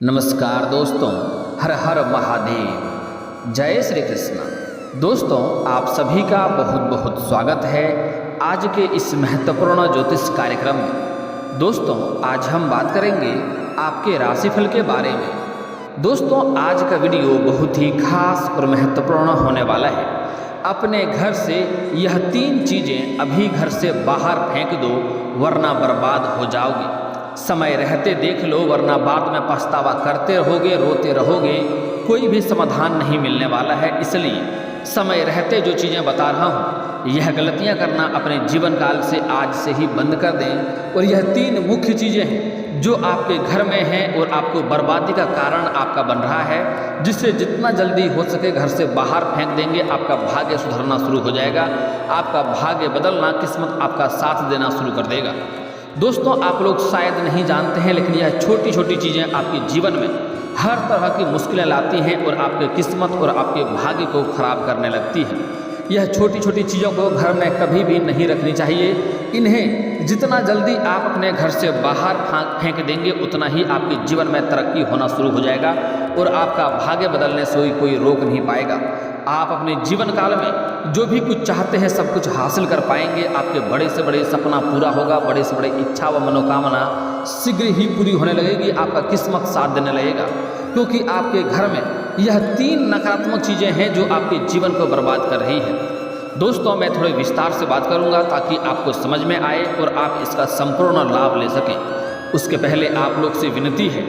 नमस्कार दोस्तों, हर हर महादेव, जय श्री कृष्ण। दोस्तों, आप सभी का बहुत बहुत स्वागत है आज के इस महत्वपूर्ण ज्योतिष कार्यक्रम में। दोस्तों, आज हम बात करेंगे आपके राशिफल के बारे में। दोस्तों, आज का वीडियो बहुत ही खास और महत्वपूर्ण होने वाला है। अपने घर से यह 3 चीज़ें अभी घर से बाहर फेंक दो, वरना बर्बाद हो जाओगे। समय रहते देख लो, वरना बाद में पछतावा करते रहोगे, रोते रहोगे, कोई भी समाधान नहीं मिलने वाला है। इसलिए समय रहते जो चीज़ें बता रहा हूँ, यह गलतियाँ करना अपने जीवन काल से आज से ही बंद कर दें। और यह 3 मुख्य चीज़ें हैं जो आपके घर में हैं और आपको बर्बादी का कारण आपका बन रहा है, जिससे जितना जल्दी हो सके घर से बाहर फेंक देंगे, आपका भाग्य सुधरना शुरू हो जाएगा, आपका भाग्य बदलना, किस्मत आपका साथ देना शुरू कर देगा। दोस्तों, आप लोग शायद नहीं जानते हैं, लेकिन यह छोटी छोटी चीज़ें आपके जीवन में हर तरह की मुश्किलें लाती हैं और आपके किस्मत और आपके भाग्य को खराब करने लगती हैं। यह छोटी छोटी चीज़ों को घर में कभी भी नहीं रखनी चाहिए। इन्हें जितना जल्दी आप अपने घर से बाहर फेंक देंगे, उतना ही आपके जीवन में तरक्की होना शुरू हो जाएगा और आपका भाग्य बदलने से कोई रोक नहीं पाएगा। आप अपने जीवन काल में जो भी कुछ चाहते हैं सब कुछ हासिल कर पाएंगे। आपके बड़े से बड़े सपना पूरा होगा, बड़े से बड़े इच्छा व मनोकामना शीघ्र ही पूरी होने लगेगी, आपका किस्मत साथ देने लगेगा। क्योंकि आपके घर में यह 3 नकारात्मक चीज़ें हैं जो आपके जीवन को बर्बाद कर रही है। दोस्तों, मैं थोड़े विस्तार से बात करूंगा ताकि आपको समझ में आए और आप इसका संपूर्ण लाभ ले सकें। उसके पहले आप लोग से विनती है,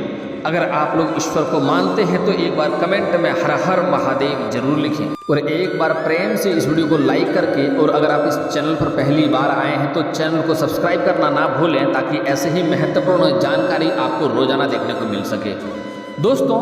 अगर आप लोग ईश्वर को मानते हैं तो एक बार कमेंट में हर हर महादेव जरूर लिखें और एक बार प्रेम से इस वीडियो को लाइक करके, और अगर आप इस चैनल पर पहली बार आए हैं तो चैनल को सब्सक्राइब करना ना भूलें, ताकि ऐसे ही महत्वपूर्ण जानकारी आपको रोजाना देखने को मिल सके। दोस्तों,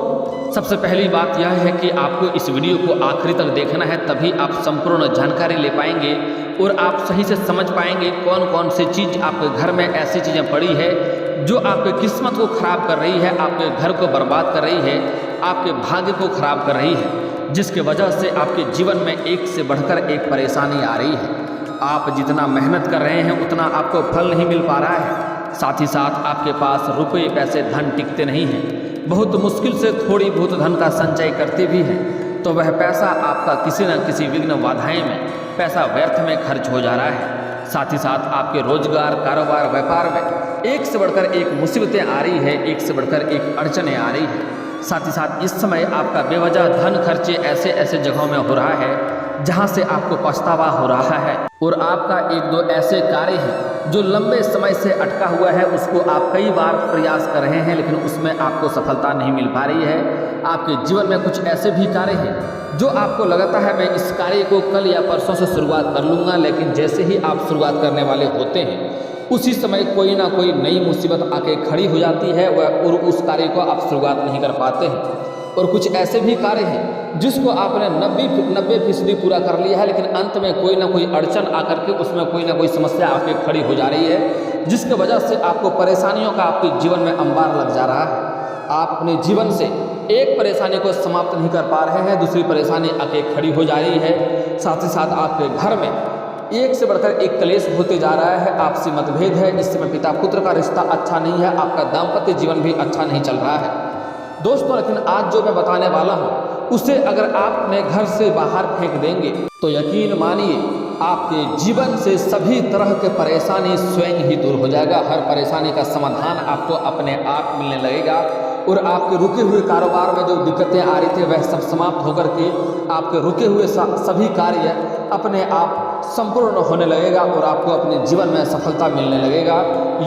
सबसे पहली बात यह है कि आपको इस वीडियो को आखिरी तक देखना है, तभी आप संपूर्ण जानकारी ले पाएंगे और आप सही से समझ पाएंगे कौन कौन सी चीज़ आपके घर में ऐसी चीज़ें पड़ी है जो आपके किस्मत को खराब कर रही है, आपके घर को बर्बाद कर रही है, आपके भाग्य को खराब कर रही है, जिसके वजह से आपके जीवन में एक से बढ़कर एक परेशानी आ रही है। आप जितना मेहनत कर रहे हैं उतना आपको फल नहीं मिल पा रहा है। साथ ही साथ आपके पास रुपये पैसे धन टिकते नहीं हैं। बहुत मुश्किल से थोड़ी बहुत धन का संचय करते भी हैं तो वह पैसा आपका किसी न किसी विघ्न बाधाएं में पैसा व्यर्थ में खर्च हो जा रहा है। साथ ही साथ आपके रोजगार, कारोबार, व्यापार में एक से बढ़कर एक मुसीबतें आ रही है, एक से बढ़कर एक अड़चनें आ रही है। साथ ही साथ इस समय आपका बेवजह धन खर्चे ऐसे ऐसे जगहों में हो रहा है जहां से आपको पछतावा हो रहा है, और आपका 1-2 ऐसे कार्य हैं जो लंबे समय से अटका हुआ है, उसको आप कई बार प्रयास कर रहे हैं लेकिन उसमें आपको सफलता नहीं मिल पा रही है। आपके जीवन में कुछ ऐसे भी कार्य हैं जो आपको लगता है मैं इस कार्य को कल या परसों से शुरुआत कर लूँगा, लेकिन जैसे ही आप शुरुआत करने वाले होते हैं उसी समय कोई ना कोई नई मुसीबत आके खड़ी हो जाती है और उस कार्य को आप शुरुआत नहीं कर पाते हैं। और कुछ ऐसे भी कार्य हैं जिसको आपने 90% पूरा कर लिया है, लेकिन अंत में कोई ना कोई अड़चन आकर के उसमें कोई ना कोई समस्या आके खड़ी हो जा रही है, जिसके वजह से आपको परेशानियों का आपके जीवन में अंबार लग जा रहा है। आप अपने जीवन से एक परेशानी को समाप्त नहीं कर पा रहे हैं, दूसरी परेशानी आके खड़ी हो जा रही है। साथ ही साथ आपके घर में एक से बढ़कर एक कलेश होते जा रहा है, आपसी मतभेद है, इस समय पिता पुत्र का रिश्ता अच्छा नहीं है, आपका दाम्पत्य जीवन भी अच्छा नहीं चल रहा है। दोस्तों, लेकिन आज जो मैं बताने वाला हूँ उसे अगर आप अपने घर से बाहर फेंक देंगे तो यकीन मानिए आपके जीवन से सभी तरह के परेशानी स्वयं ही दूर हो जाएगा। हर परेशानी का समाधान आपको अपने आप मिलने लगेगा और आपके रुके हुए कारोबार में जो दिक्कतें आ रही थी वह सब समाप्त होकर के आपके रुके हुए सभी कार्य अपने आप संपूर्ण होने लगेगा और आपको अपने जीवन में सफलता मिलने लगेगा।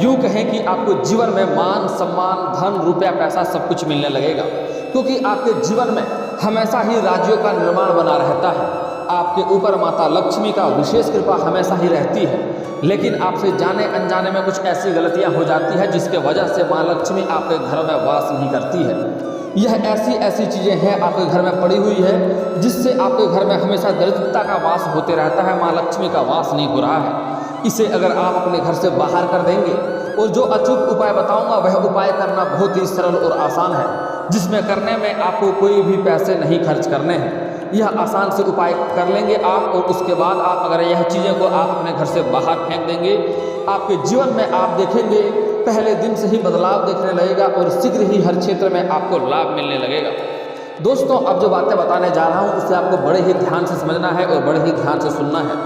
यूँ कहें कि आपको जीवन में मान, सम्मान, धन, रुपया, पैसा सब कुछ मिलने लगेगा, क्योंकि आपके जीवन में हमेशा ही राज्यों का निर्माण बना रहता है। आपके ऊपर माता लक्ष्मी का विशेष कृपा हमेशा ही रहती है, लेकिन आपसे जाने अनजाने में कुछ ऐसी गलतियां हो जाती है जिसके वजह से माँ लक्ष्मी आपके घर में वास नहीं करती है। यह ऐसी चीज़ें हैं आपके घर में पड़ी हुई है जिससे आपके घर में हमेशा दरिद्रता का वास होते रहता है, माँ लक्ष्मी का वास नहीं हो रहा है। इसे अगर आप अपने घर से बाहर कर देंगे, और जो अचूक उपाय बताऊंगा वह उपाय करना बहुत ही सरल और आसान है, जिसमें करने में आपको कोई भी पैसे नहीं खर्च करने हैं। यह आसान से उपाय कर लेंगे आप, और उसके बाद आप अगर यह चीज़ें को आप अपने घर से बाहर फेंक देंगे, आपके जीवन में आप देखेंगे पहले दिन से ही बदलाव देखने लगेगा और शीघ्र ही हर क्षेत्र में आपको लाभ मिलने लगेगा। दोस्तों, अब जो बातें बताने जा रहा हूँ उसे आपको बड़े ही ध्यान से समझना है और बड़े ही ध्यान से सुनना है।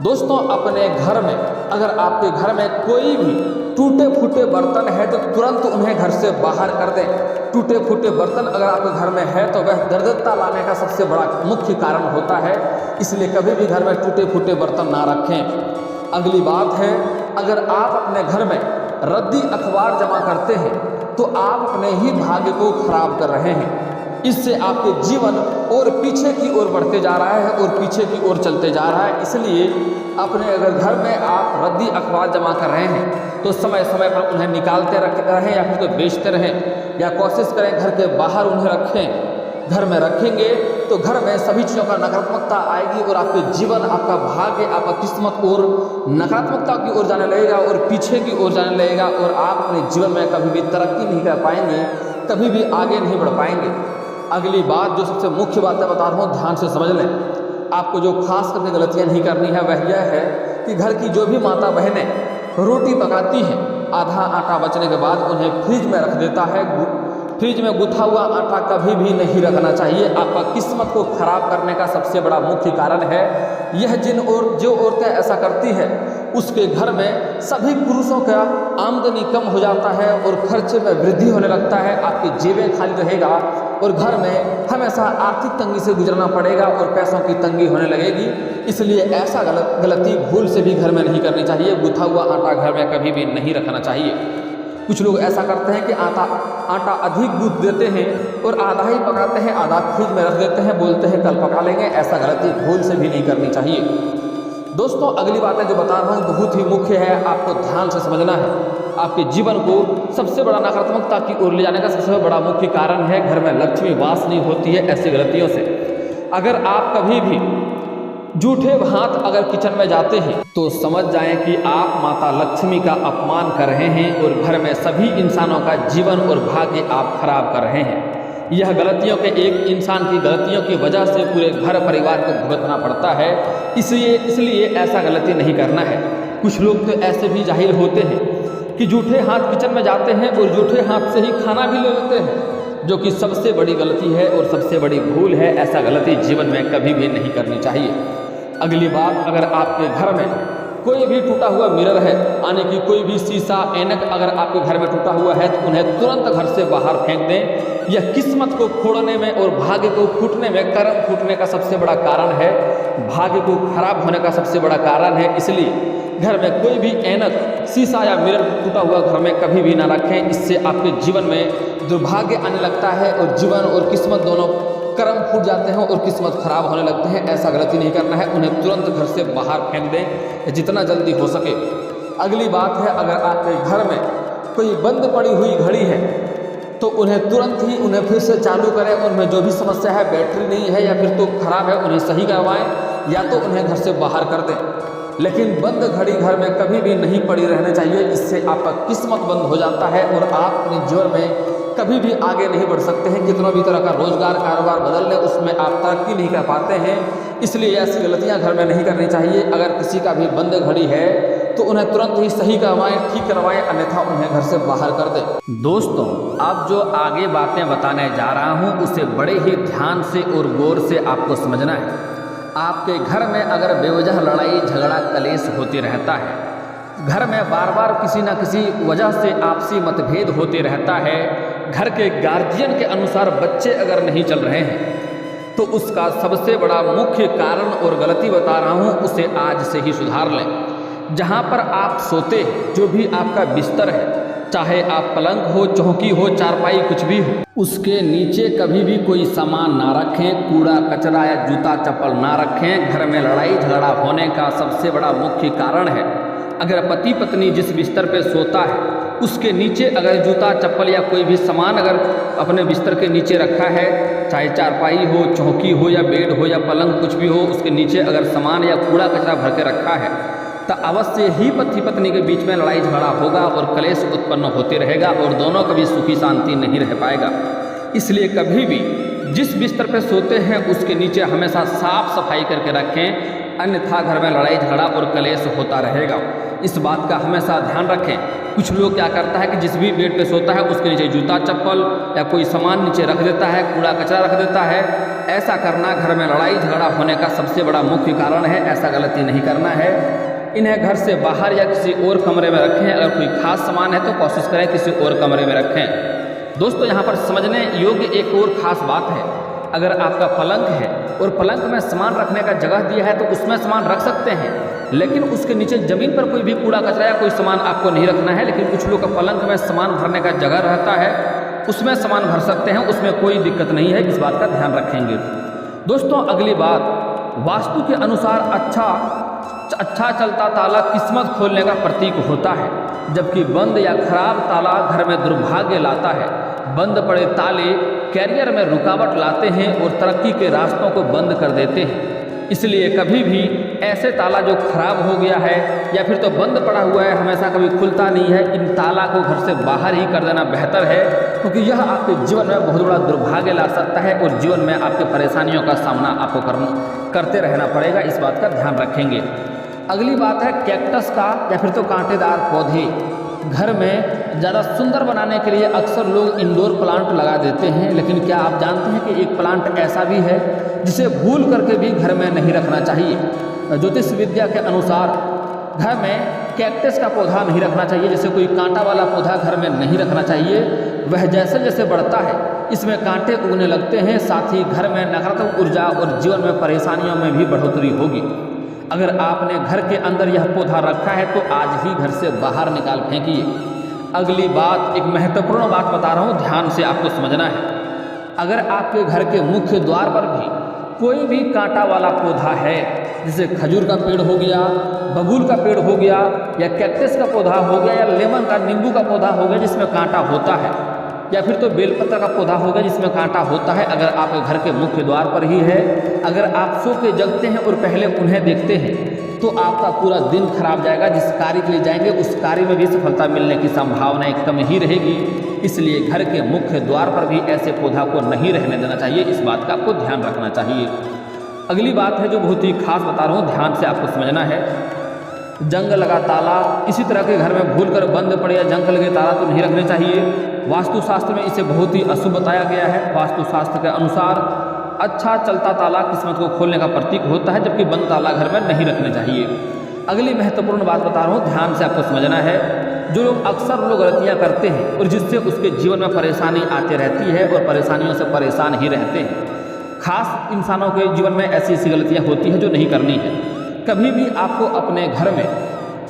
दोस्तों, अपने घर में अगर आपके घर में कोई भी टूटे फूटे बर्तन है तो तुरंत उन्हें घर से बाहर कर दें। टूटे फूटे बर्तन अगर आपके घर में है तो वह दरिद्रता लाने का सबसे बड़ा मुख्य कारण होता है, इसलिए कभी भी घर में टूटे फूटे बर्तन ना रखें। अगली बात है, अगर आप अपने घर में रद्दी अखबार जमा करते हैं तो आप अपने ही भाग्य को खराब कर रहे हैं। इससे आपके जीवन और पीछे की ओर बढ़ते जा रहा है और पीछे की ओर चलते जा रहा है। इसलिए अपने अगर घर में आप रद्दी अखबार जमा कर रहे हैं तो समय समय पर उन्हें निकालते रहें या फिर तो बेचते रहें या कोशिश करें घर के बाहर उन्हें रखें। घर में रखेंगे तो घर में सभी चीज़ों का नकारात्मकता आएगी और आपके जीवन, आपका भाग्य, आपका किस्मत और नकारात्मकता की ओर जाने लगेगा और पीछे की ओर जाने लगेगा और आप अपने जीवन में कभी भी तरक्की नहीं कर पाएंगे, कभी भी आगे नहीं बढ़ पाएंगे। अगली बात, जो सबसे मुख्य बातें बता रहा हूँ, ध्यान से समझ लें। आपको जो खास करके गलतियाँ नहीं करनी है वह यह है कि घर की जो भी माता बहनें रोटी पकाती हैं, आधा आटा बचने के बाद उन्हें फ्रिज में रख देता है। फ्रिज में गुथा हुआ आटा कभी भी नहीं रखना चाहिए। आपका किस्मत को खराब करने का सबसे बड़ा मुख्य कारण है यह। जो औरतें ऐसा करती है उसके घर में सभी पुरुषों का आमदनी कम हो जाता है और खर्चे में वृद्धि होने लगता है। आपकी जेबें खाली रहेगा और घर में हमेशा आर्थिक तंगी से गुजरना पड़ेगा और पैसों की तंगी होने लगेगी। इसलिए ऐसा गलती भूल से भी घर में नहीं करनी चाहिए। गुथा हुआ आटा घर में कभी भी नहीं रखना चाहिए। कुछ लोग ऐसा करते हैं कि आटा अधिक गूंथ देते हैं और आधा ही पकाते हैं, आधा फ्रिज में रख देते हैं, बोलते हैं कल पका लेंगे। ऐसा गलती भूल से भी नहीं करनी चाहिए। दोस्तों, अगली बातें जो बता रहा हूँ बहुत ही मुख्य है, आपको ध्यान से समझना है। आपके जीवन को सबसे बड़ा नकारात्मकता की ओर ले जाने का सबसे बड़ा मुख्य कारण है घर में लक्ष्मी वास नहीं होती है ऐसी गलतियों से। अगर आप कभी भी जूठे भात अगर किचन में जाते हैं तो समझ जाएं कि आप माता लक्ष्मी का अपमान कर रहे हैं और घर में सभी इंसानों का जीवन और भाग्य आप खराब कर रहे हैं। यह गलतियों के एक इंसान की गलतियों की वजह से पूरे घर परिवार को भुगतना पड़ता है। इसलिए ऐसा गलती नहीं करना है। कुछ लोग तो ऐसे भी जाहिल होते हैं कि जूठे हाथ किचन में जाते हैं और जूठे हाथ से ही खाना भी ले लेते हैं, जो कि सबसे बड़ी गलती है और सबसे बड़ी भूल है। ऐसा गलती जीवन में कभी भी नहीं करनी चाहिए। अगली बात, अगर आपके घर में कोई भी टूटा हुआ मिरर है, यानी कि कोई भी शीशा, ऐनक अगर आपके घर में टूटा हुआ है तो उन्हें तुरंत घर से बाहर फेंक दें। यह किस्मत को खोड़ने में और भाग्य को फूटने में, कर्म फूटने का सबसे बड़ा कारण है, भाग्य को खराब होने का सबसे बड़ा कारण है। इसलिए घर में कोई भी ऐनक, शीशा या मिरर टूटा हुआ घर में कभी भी ना रखें। इससे आपके जीवन में दुर्भाग्य आने लगता है और जीवन और किस्मत दोनों कर्म फूट जाते हैं और किस्मत खराब होने लगते हैं। ऐसा गलती नहीं करना है। उन्हें तुरंत घर से बाहर फेंक दें जितना जल्दी हो सके। अगली बात है, अगर आपके घर में कोई बंद पड़ी हुई घड़ी है तो उन्हें तुरंत ही उन्हें फिर से चालू करें। उनमें जो भी समस्या है, बैटरी नहीं है या फिर तो खराब है, उन्हें सही करवाएं या तो उन्हें घर से बाहर कर दें। लेकिन बंद घड़ी घर में कभी भी नहीं पड़ी रहनी चाहिए। इससे आपका किस्मत बंद हो जाता है और आप अपने जीवन में कभी भी आगे नहीं बढ़ सकते हैं। कितना भी तरह का रोजगार, कारोबार बदल लें, उसमें आप तरक्की नहीं कर पाते हैं। इसलिए ऐसी गलतियां घर में नहीं करनी चाहिए। अगर किसी का भी बंद घड़ी है तो उन्हें तुरंत ही सही करवाएं, ठीक करवाएं, अन्यथा उन्हें घर से बाहर कर दें। दोस्तों, अब जो आगे बातें बताने जा रहा हूं उसे बड़े ही ध्यान से और गौर से आपको समझना है। आपके घर में अगर बेवजह लड़ाई झगड़ा कलेश होते रहता है, घर में बार बार किसी न किसी वजह से आपसी मतभेद होते रहता है, घर के गार्जियन के अनुसार बच्चे अगर नहीं चल रहे हैं तो उसका सबसे बड़ा मुख्य कारण और गलती बता रहा हूँ, उसे आज से ही सुधार लें। जहाँ पर आप सोते हैं, जो भी आपका बिस्तर है, चाहे आप पलंग हो, चौकी हो, चारपाई, कुछ भी हो, उसके नीचे कभी भी कोई सामान ना रखें। कूड़ा कचरा या जूता चप्पल ना रखें। घर में लड़ाई झगड़ा होने का सबसे बड़ा मुख्य कारण है अगर पति पत्नी जिस बिस्तर पे सोता है उसके नीचे अगर जूता चप्पल या कोई भी सामान अगर अपने बिस्तर के नीचे रखा है, चाहे चारपाई हो, चौकी हो या बेड हो या पलंग, कुछ भी हो, उसके नीचे अगर सामान या कूड़ा कचरा भर के रखा है तो अवश्य ही पति पत्नी के बीच में लड़ाई झगड़ा होगा और कलेश उत्पन्न होते रहेगा और दोनों कभी सुखी शांति नहीं रह पाएगा। इसलिए कभी भी जिस बिस्तर पर सोते हैं उसके नीचे हमेशा साफ सफाई करके रखें। अन्यथा घर में लड़ाई झगड़ा और कलेश होता रहेगा। इस बात का हमेशा ध्यान रखें। कुछ लोग क्या करता है कि जिस भी बेड पे सोता है उसके नीचे जूता चप्पल या कोई सामान नीचे रख देता है, कूड़ा कचरा रख देता है। ऐसा करना घर में लड़ाई झगड़ा होने का सबसे बड़ा मुख्य कारण है। ऐसा गलती नहीं करना है। इन्हें घर से बाहर या किसी और कमरे में रखें। अगर कोई खास सामान है तो कोशिश करें किसी और कमरे में रखें। दोस्तों, यहाँ पर समझने योग्य एक और ख़ास बात है। अगर आपका पलंग है और पलंग में सामान रखने का जगह दिया है तो उसमें सामान रख सकते हैं, लेकिन उसके नीचे ज़मीन पर कोई भी कूड़ा कचरा या कोई सामान आपको नहीं रखना है। लेकिन कुछ लोग का पलंग में सामान भरने का जगह रहता है, उसमें सामान भर सकते हैं, उसमें कोई दिक्कत नहीं है। इस बात का ध्यान रखेंगे। दोस्तों, अगली बात, वास्तु के अनुसार अच्छा चलता ताला किस्मत खोलने का प्रतीक होता है, जबकि बंद या खराब ताला घर में दुर्भाग्य लाता है। बंद पड़े ताले कैरियर में रुकावट लाते हैं और तरक्की के रास्तों को बंद कर देते हैं। इसलिए कभी भी ऐसे ताला जो खराब हो गया है या फिर तो बंद पड़ा हुआ है, हमेशा कभी खुलता नहीं है, इन ताला को घर से बाहर ही कर देना बेहतर है, क्योंकि यह आपके जीवन में बहुत बड़ा दुर्भाग्य ला सकता है और जीवन में आपके परेशानियों का सामना आपको करते रहना पड़ेगा। इस बात का ध्यान रखेंगे। अगली बात है कैक्टस का या फिर तो कांटेदार पौधे। घर में ज़्यादा सुंदर बनाने के लिए अक्सर लोग इंडोर प्लांट लगा देते हैं, लेकिन क्या आप जानते हैं कि एक प्लांट ऐसा भी है जिसे भूल करके भी घर में नहीं रखना चाहिए। ज्योतिष विद्या के अनुसार घर में कैक्टस का पौधा नहीं रखना चाहिए, जैसे कोई कांटा वाला पौधा घर में नहीं रखना चाहिए। वह जैसे जैसे बढ़ता है इसमें कांटे उगने लगते हैं, साथ ही घर में नकारात्मक ऊर्जा और जीवन में परेशानियों में भी बढ़ोतरी होगी। अगर आपने घर के अंदर यह पौधा रखा है तो आज ही घर से बाहर निकाल फेंकिए। अगली बात, एक महत्वपूर्ण बात बता रहा हूँ, ध्यान से आपको समझना है। अगर आपके घर के मुख्य द्वार पर भी कोई भी कांटा वाला पौधा है, जैसे खजूर का पेड़ हो गया, बबूल का पेड़ हो गया, या कैक्टस का पौधा हो गया, या लेमन का नींबू का पौधा हो गया जिसमें कांटा होता है, या फिर तो बेलपत्र का पौधा होगा जिसमें कांटा होता है, अगर आपके घर के मुख्य द्वार पर ही है, अगर आप सो के जगते हैं और पहले उन्हें देखते हैं तो आपका पूरा दिन खराब जाएगा। जिस कार्य के लिए जाएंगे उस कार्य में भी सफलता मिलने की संभावना कम ही रहेगी। इसलिए घर के मुख्य द्वार पर भी ऐसे पौधा को नहीं रहने देना चाहिए। इस बात का आपको ध्यान रखना चाहिए। अगली बात है जो बहुत ही खास बता रहा हूँ, ध्यान से आपको समझना है। जंग लगा ताला, इसी तरह के घर में भूल कर बंद पड़े या जंग लगे ताला तो नहीं रखने चाहिए। वास्तुशास्त्र में इसे बहुत ही अशुभ बताया गया है। वास्तुशास्त्र के अनुसार अच्छा चलता ताला किस्मत को खोलने का प्रतीक होता है, जबकि बंद ताला घर में नहीं रखने चाहिए। अगली महत्वपूर्ण बात बता रहा हूँ, ध्यान से आपको समझना है। जो लोग अक्सर गलतियाँ करते हैं और जिससे उसके जीवन में परेशानी आती रहती है और परेशानियों से परेशान ही रहते हैं। खास इंसानों के जीवन में ऐसी ऐसी गलतियाँ होती हैं जो नहीं करनी है। कभी भी आपको अपने घर में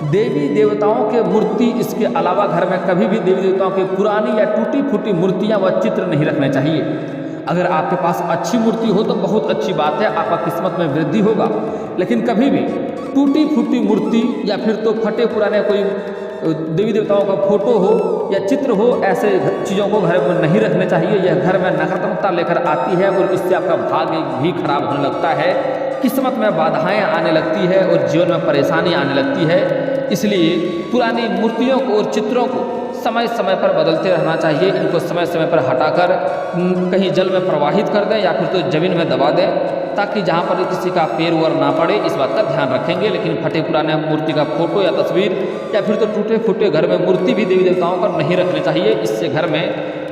देवी देवताओं के मूर्ति, इसके अलावा घर में कभी भी देवी देवताओं की पुरानी या टूटी फूटी मूर्तियां व चित्र नहीं रखने चाहिए। अगर आपके पास अच्छी मूर्ति हो तो बहुत अच्छी बात है, आपका किस्मत में वृद्धि होगा, लेकिन कभी भी टूटी फूटी मूर्ति या फिर तो फटे पुराने कोई देवी देवताओं का फोटो हो या चित्र हो, ऐसे चीज़ों को घर में नहीं रखने चाहिए। यह घर में नकारात्मकता लेकर आती है और इससे आपका भाग्य भी खराब होने लगता है, किस्मत में बाधाएं आने लगती है और जीवन में परेशानी आने लगती है। इसलिए पुरानी मूर्तियों को और चित्रों को समय समय पर बदलते रहना चाहिए। इनको समय समय पर हटाकर कहीं जल में प्रवाहित कर दें या फिर तो जमीन में दबा दें, ताकि जहाँ पर किसी का पैर वर ना पड़े, इस बात का ध्यान रखेंगे। लेकिन फटे पुराने मूर्ति का फोटो या तस्वीर या फिर तो टूटे फूटे घर में मूर्ति भी देवी देवताओं पर नहीं रखनी चाहिए। इससे घर में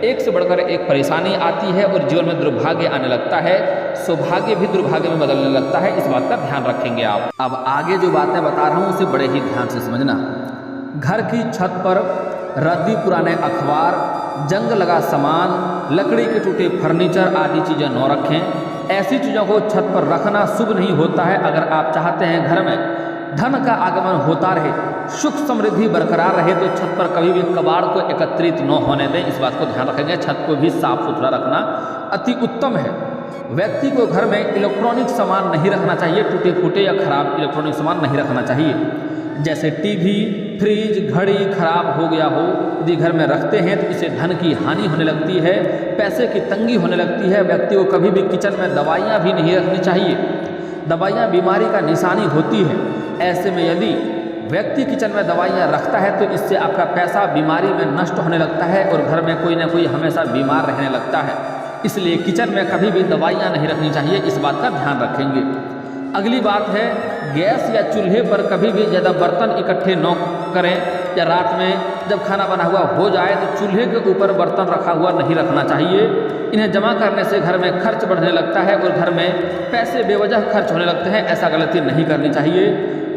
एक से बढ़कर एक परेशानी आती है और जीवन में दुर्भाग्य आने लगता है, सौभाग्य भी दुर्भाग्य में बदलने लगता है। इस बात का ध्यान रखेंगे आप। अब आगे जो बातें बता रहा हूँ उसे बड़े ही ध्यान से समझना। घर की छत पर रद्दी पुराने अखबार, जंग लगा सामान, लकड़ी के टूटे फर्नीचर आदि चीज़ें न रखें। ऐसी चीज़ों को छत पर रखना शुभ नहीं होता है। अगर आप चाहते हैं घर में धन का आगमन होता रहे, सुख समृद्धि बरकरार रहे, तो छत पर कभी भी कबाड़ को एकत्रित न होने दें। इस बात को ध्यान रखेंगे। छत को भी साफ सुथरा रखना अति उत्तम है। व्यक्ति को घर में इलेक्ट्रॉनिक सामान नहीं रखना चाहिए, टूटे फूटे या खराब इलेक्ट्रॉनिक सामान नहीं रखना चाहिए। जैसे टीवी, फ्रिज, घड़ी खराब हो गया हो, यदि घर में रखते हैं तो इससे धन की हानि होने लगती है, पैसे की तंगी होने लगती है। व्यक्ति को कभी भी किचन में दवाइयाँ भी नहीं रखनी चाहिए। दवाइयाँ बीमारी का निशानी होती है। ऐसे में यदि व्यक्ति किचन में दवाइयाँ रखता है तो इससे आपका पैसा बीमारी में नष्ट होने लगता है और घर में कोई ना कोई हमेशा बीमार रहने लगता है। इसलिए किचन में कभी भी दवाइयाँ नहीं रखनी चाहिए। इस बात का ध्यान रखेंगे। अगली बात है, गैस या चूल्हे पर कभी भी ज़्यादा बर्तन इकट्ठे न करें, या रात में जब खाना बना हुआ हो जाए तो चूल्हे के ऊपर बर्तन रखा हुआ नहीं रखना चाहिए। इन्हें जमा करने से घर में खर्च बढ़ने लगता है और घर में पैसे बेवजह खर्च होने लगते हैं। ऐसा गलती नहीं करनी चाहिए।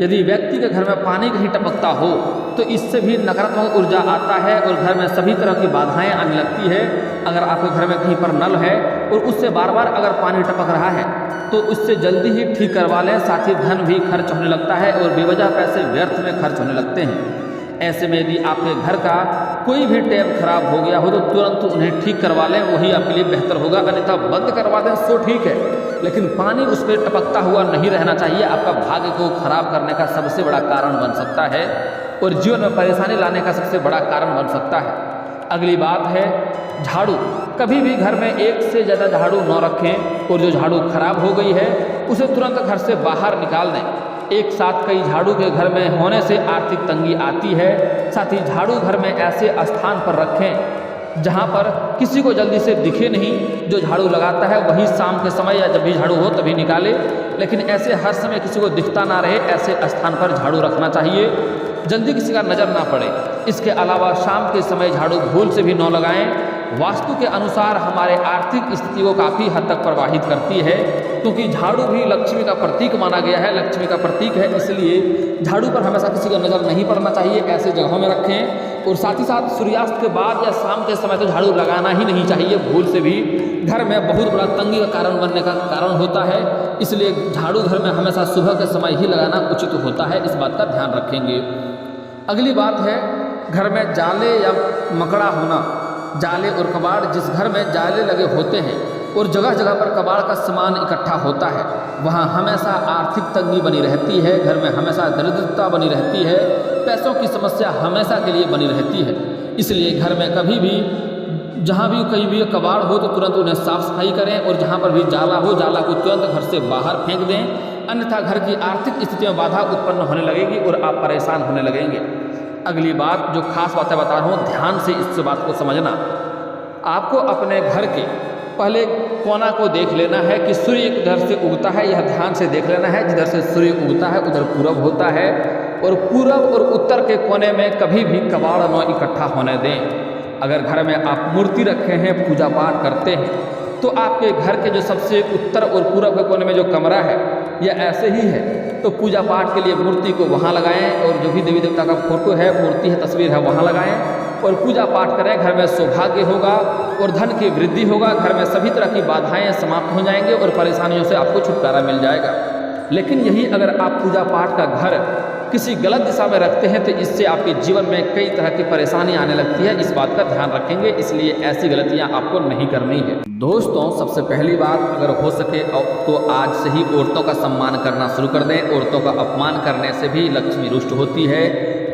यदि व्यक्ति के घर में पानी कहीं टपकता हो तो इससे भी नकारात्मक ऊर्जा आता है और घर में सभी तरह की बाधाएं आने लगती है। अगर आपके घर में कहीं पर नल है और उससे बार बार अगर पानी टपक रहा है तो उससे जल्दी ही ठीक करवा लें। साथ ही धन भी खर्च होने लगता है और बेवजह पैसे व्यर्थ में खर्च होने लगते हैं। ऐसे में यदि आपके घर का कोई भी टैप खराब हो गया हो तो तुरंत उन्हें ठीक करवा लें, वही आपके लिए बेहतर होगा। अन्यथा बंद करवा दें सो ठीक है, लेकिन पानी उस पर टपकता हुआ नहीं रहना चाहिए। आपका भाग्य को खराब करने का सबसे बड़ा कारण बन सकता है और जीवन में परेशानी लाने का सबसे बड़ा कारण बन सकता है। अगली बात है झाड़ू। कभी भी घर में एक से ज़्यादा झाड़ू न रखें और जो झाड़ू खराब हो गई है उसे तुरंत घर से बाहर निकाल दें। एक साथ कई झाड़ू के घर में होने से आर्थिक तंगी आती है। साथ ही झाड़ू घर में ऐसे स्थान पर रखें जहां पर किसी को जल्दी से दिखे नहीं। जो झाड़ू लगाता है वही शाम के समय या जब भी झाड़ू हो तभी निकाले, लेकिन ऐसे हर समय किसी को दिखता ना रहे ऐसे स्थान पर झाड़ू रखना चाहिए, जल्दी किसी का नज़र ना पड़े। इसके अलावा शाम के समय झाड़ू भूल से भी न लगाएं। वास्तु के अनुसार हमारे आर्थिक स्थिति को काफ़ी हद तक प्रभावित करती है, क्योंकि झाड़ू भी लक्ष्मी का प्रतीक माना गया है, लक्ष्मी का प्रतीक है। इसलिए झाड़ू पर हमेशा किसी का नज़र नहीं पड़ना चाहिए, ऐसे जगहों में रखें। और साथ ही साथ सूर्यास्त के बाद या शाम के समय तो झाड़ू लगाना ही नहीं चाहिए। भूल से भी घर में बहुत बड़ा तंगी का कारण बनने का कारण होता है। इसलिए झाड़ू घर में हमेशा सुबह के समय ही लगाना उचित होता है, इस बात का ध्यान रखेंगे। अगली बात है घर में जाले या मकड़ा होना। जाले और कबाड़, जिस घर में जाले लगे होते हैं और जगह जगह पर कबाड़ का सामान इकट्ठा होता है, वहाँ हमेशा आर्थिक तंगी बनी रहती है। घर में हमेशा दरिद्रता बनी रहती है, पैसों की समस्या हमेशा के लिए बनी रहती है। इसलिए घर में कभी भी जहाँ भी कहीं भी कबाड़ हो तो तुरंत उन्हें साफ सफाई करें और जहाँ पर भी जाला हो जाला को तुरंत घर से बाहर फेंक दें, अन्यथा घर की आर्थिक स्थिति में बाधा उत्पन्न होने लगेगी और आप परेशान होने लगेंगे। अगली बात जो खास बातें बता रहा हूँ, ध्यान से इस बात को समझना। आपको अपने घर के पहले कोना को देख लेना है कि सूर्य किधर से उगता है, यह ध्यान से देख लेना है। जिधर से सूर्य उगता है उधर पूरब होता है और पूरब और उत्तर के कोने में कभी भी कबाड़ न इकट्ठा होने दें। अगर घर में आप मूर्ति रखे हैं, पूजा पाठ करते हैं, तो आपके घर के जो सबसे उत्तर और पूरब के कोने में जो कमरा है या ऐसे ही है, तो पूजा पाठ के लिए मूर्ति को वहाँ लगाएं और जो भी देवी देवता का फोटो है, मूर्ति है, तस्वीर है, वहाँ लगाएं और पूजा पाठ करें। घर में सौभाग्य होगा और धन की वृद्धि होगा। घर में सभी तरह की बाधाएं समाप्त हो जाएंगे और परेशानियों से आपको छुटकारा मिल जाएगा। लेकिन यही अगर आप पूजा पाठ का घर किसी गलत दिशा में रखते हैं तो इससे आपके जीवन में कई तरह की परेशानी आने लगती है। इस बात का ध्यान रखेंगे, इसलिए ऐसी गलतियां आपको नहीं करनी है। दोस्तों, सबसे पहली बात, अगर हो सके तो आज से ही औरतों का सम्मान करना शुरू कर दें। औरतों का अपमान करने से भी लक्ष्मी रुष्ट होती है।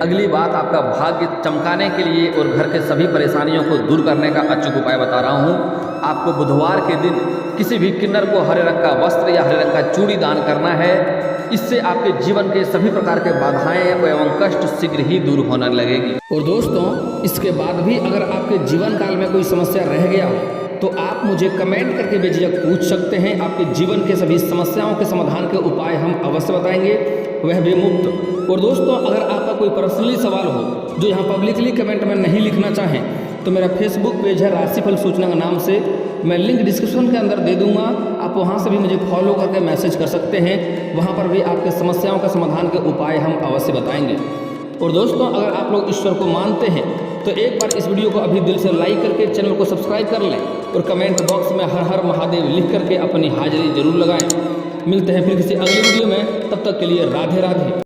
अगली बात, आपका भाग्य चमकाने के लिए और घर के सभी परेशानियों को दूर करने का अचूक उपाय बता रहा हूँ। आपको बुधवार के दिन किसी भी किन्नर को हरे रंग का वस्त्र या हरे रंग का चूड़ी दान करना है। इससे आपके जीवन के सभी प्रकार के बाधाएं एवं कष्ट शीघ्र ही दूर होने लगेगी। और दोस्तों, इसके बाद भी अगर आपके जीवन काल में कोई समस्या रह गया हो तो आप मुझे कमेंट करके बेझिझक पूछ सकते हैं। आपके जीवन के सभी समस्याओं के समाधान के उपाय हम अवश्य बताएंगे, वह भी मुफ्त। और दोस्तों, अगर आपका कोई पर्सनली सवाल हो जो यहाँ पब्लिकली कमेंट में नहीं लिखना चाहें तो मेरा फेसबुक पेज है राशिफल सूचना के नाम से, मैं लिंक डिस्क्रिप्शन के अंदर दे दूंगा। आप वहां से भी मुझे फॉलो करके मैसेज कर सकते हैं। वहां पर भी आपके समस्याओं का समाधान के उपाय हम अवश्य बताएंगे। और दोस्तों, अगर आप लोग ईश्वर को मानते हैं तो एक बार इस वीडियो को अभी दिल से लाइक करके चैनल को सब्सक्राइब कर लें और कमेंट बॉक्स में हर हर महादेव लिख करके अपनी हाजिरी जरूर लगाएं। मिलते हैं फिर किसी अगली वीडियो में, तब तक के लिए राधे राधे।